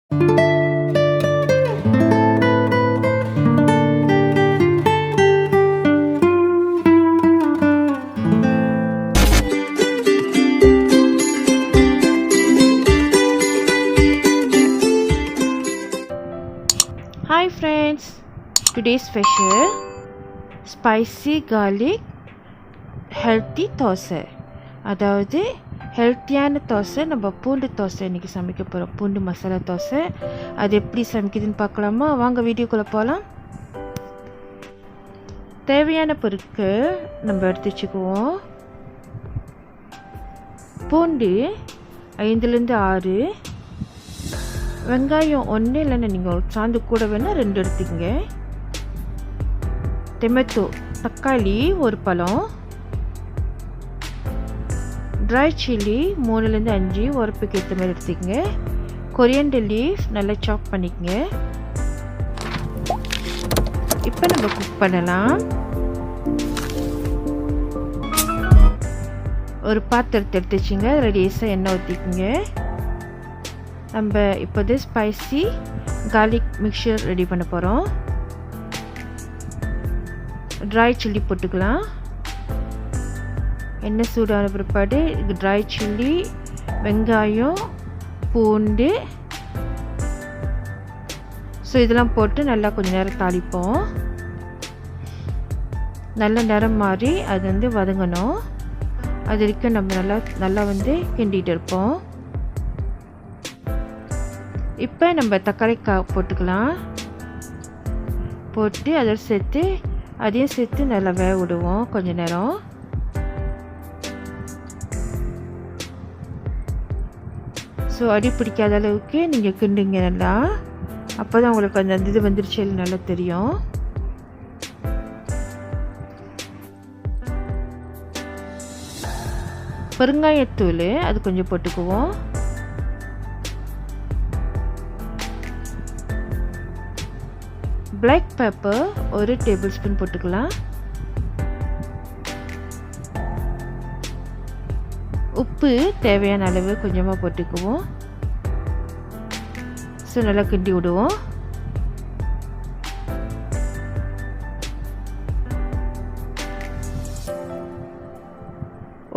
Hi friends, today's special spicy garlic healthy thosai. அதாவது ஹெல்த்தியான தோசை. நம்ம பூண்டு தோசை இன்றைக்கி சமைக்க போகிறோம். பூண்டு மசாலா தோசை. அது எப்படி சமைக்குதுன்னு பார்க்கலாமா? வாங்க வீடியோக்குள்ளே போகலாம். தேவையான பொருட்கள் நம்ம எடுத்து வச்சுக்குவோம். பூண்டு 5-6, வெங்காயம் 1 இல்லைன்னா நீங்கள் சாந்து கூட வேணால் 2 எடுத்துக்கங்க. டொமேட்டோ தக்காளி 1 பழம், ட்ரை சில்லி 3-5 உரப்புக்கு ஏற்ற மாதிரி எடுத்துக்கங்க. கொரியாண்டர் லீவ்ஸ் நல்லா சாப் பண்ணிக்கங்க. இப்போ நம்ம குக் பண்ணலாம். ஒரு பாத்திரத்தை எடுத்து வச்சுங்க. லேசாக எண்ணெய் ஊற்றிக்குங்க. நம்ம இப்போது ஸ்பைசி கார்லிக் மிக்சர் ரெடி பண்ண போகிறோம். ட்ரை சில்லி போட்டுக்கலாம். எண்ணெய் சூடான பிற்பாடு ட்ரை சில்லி, வெங்காயம், பூண்டு இதெல்லாம் போட்டு நல்லா கொஞ்சம் நேரம் தாளிப்போம். நல்ல நிறம் மாறி அது வந்து வதங்கணும். அது வரைக்கும் நம்ம நல்லா கிண்டிகிட்டு இருப்போம். இப்போ நம்ம தக்காளி போட்டுக்கலாம். போட்டு அதையும் சேர்த்து நல்லா வேக விடுவோம் கொஞ்ச நேரம். அடி பிடிக்காத அளவுக்கு நீங்கள் கிண்டுங்க நல்லா. அப்போ தான் உங்களுக்கு அந்த இது வந்துருச்சு நல்லா தெரியும். பெருங்காயத்தூள் அது கொஞ்சம் போட்டுக்குவோம். Black pepper 1 டேபிள்ஸ்பூன் போட்டுக்கலாம். உப்பு தேவையான அளவு கொஞ்சமாக போட்டுக்குவோம். நல்லா கிண்டி விடுவோம்.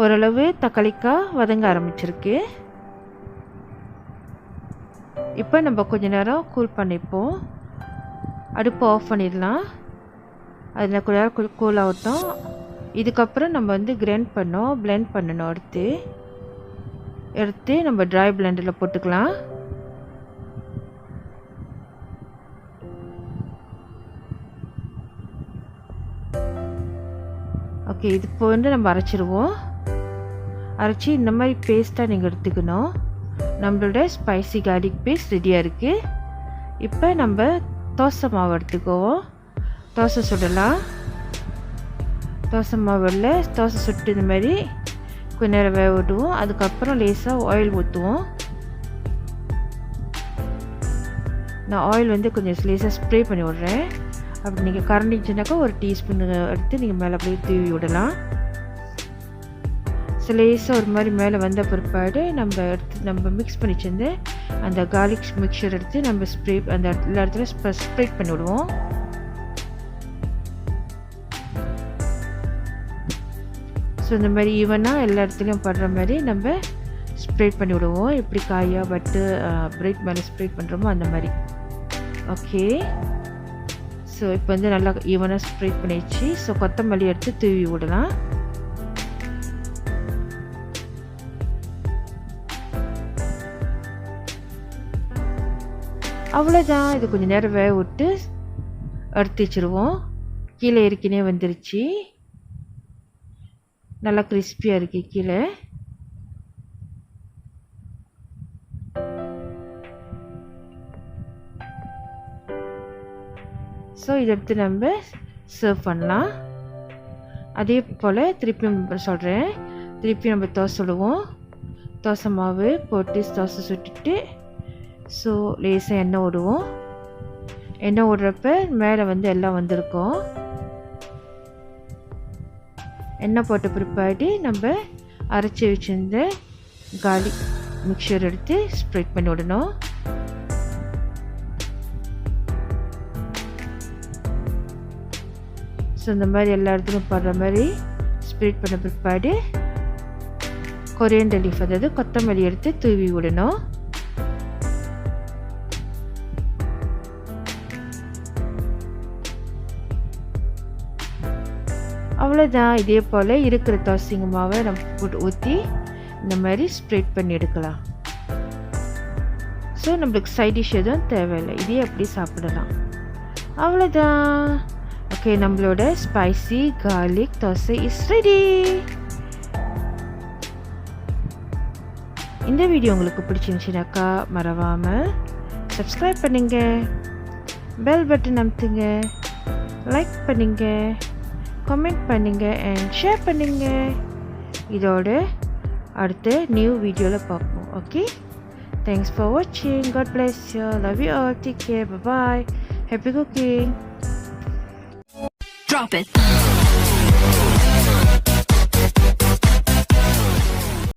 ஓரளவு தக்காளிக்காய் வதங்க ஆரம்பிச்சிருக்கு. இப்போ நம்ம கொஞ்ச நேரம் கூல் பண்ணிப்போம். அடுப்பு ஆஃப் பண்ணிடலாம். அதில் கொஞ்ச நேரம் கூல் ஆகட்டும். இதுக்கப்புறம் நம்ம பிளெண்ட் பண்ணணும். எடுத்து நம்ம ட்ரை பிளெண்டரில் போட்டுக்கலாம். ஓகே, இது இப்போ நம்ம அரைச்சிடுவோம். அரைச்சி இந்த மாதிரி பேஸ்ட்டாக நீங்கள் எடுத்துக்கணும். நம்மளோட ஸ்பைசி கார்லிக் பேஸ்ட் ரெடியாக இருக்குது. இப்போ நம்ம தோசை மாவு எடுத்துக்குவோம். தோசை சுடலாம். தோசை மாவில் தோசை சுட்டு இந்த மாதிரி கொஞ்ச நேரம் வேக விடுவோம். அதுக்கப்புறம் லேசாக ஆயில் ஊற்றுவோம். நான் ஆயில் கொஞ்சம் லேசாக ஸ்ப்ரே பண்ணி விட்றேன். அப்படி நீங்கள் கரண்டிச்சுனாக்கா 1 டீஸ்பூன் எடுத்து நீங்கள் மேலே அப்படியே தூவி விடலாம். லேசாக ஒரு மாதிரி மேலே வந்த பிற்பாடு நம்ம மிக்ஸ் பண்ணி வச்சிருந்து அந்த கார்லிக் மிக்சர் எடுத்து நம்ம அந்த எல்லா இடத்துல ஸ்ப்ரெட் பண்ணி விடுவோம். இந்த மாதிரி ஈவனாக எல்லா இடத்துலையும் படுற மாதிரி நம்ம ஸ்ப்ரெட் பண்ணி விடுவோம். எப்படி காயா பட்டு பிரெட் மேலே ஸ்ப்ரெட் பண்ணுறோமோ அந்த மாதிரி. ஓகே, இப்போ நல்லா ஈவனாக ஸ்ப்ரெட் பண்ணிடுச்சு. கொத்தமல்லி எடுத்து தூவி விடலாம். அவ்வளோதான். இது கொஞ்சம் நேரம் வேக விட்டு எடுத்து வச்சுருவோம். கீழே ஏற்கனவே வந்துருச்சு. நல்லா கிறிஸ்பியாக இருக்குது கீழே. இதை எடுத்து நம்ம சர்வ் பண்ணலாம். அதே போல் திருப்பி சொல்கிறேன். திருப்பி நம்ம தோசை சுடுவோம். தோசை மாவு போட்டு தோசை சுட்டுட்டு லேசாக எண்ணெய் விடுவோம். எண்ணெய் விடுறப்ப மேலே எல்லாம் வந்திருக்கும். எண்ணெய் போட்ட பிற்பாடு நம்ம அரைச்சி வச்சிருந்த கார்லிக் மிக்சர் எடுத்து ஸ்ப்ரெட் பண்ணி விடணும். ஸோ இந்த மாதிரி எல்லா இடத்துலையும் படுற மாதிரி ஸ்ப்ரெட் பண்ண பிற்பாடு கொரியண்டர் லீஃப், அதாவது கொத்தமல்லி எடுத்து தூவி விடணும். அவ்வளோதான். இதே போல் இருக்கிற தோசைங்க மாவை நம்ம போட்டு ஊற்றி இந்த மாதிரி ஸ்ப்ரெட் பண்ணி எடுக்கலாம். ஸோ நம்மளுக்கு சைட் டிஷ் எதுவும் தேவையில்லை, இதே அப்படி சாப்பிடலாம். அவ்வளோதான். ஓகே, நம்மளோட spicy garlic dosa is ready. இந்த வீடியோ உங்களுக்கு பிடிச்சிருந்துச்சுனாக்கா மறவாமல் சப்ஸ்கிரைப் பண்ணுங்க, பெல் பட்டன் அமுத்துங்க, லைக் பண்ணுங்க, கமெண்ட் பண்ணுங்க அண்ட் ஷேர் பண்ணுங்க. இதோட அடுத்த நியூ வீடியோவில் பார்ப்போம். ஓகே, தேங்க்ஸ் ஃபார் வாட்சிங். God bless you. Love you all. Take care. Bye bye. Happy cooking. Drop it.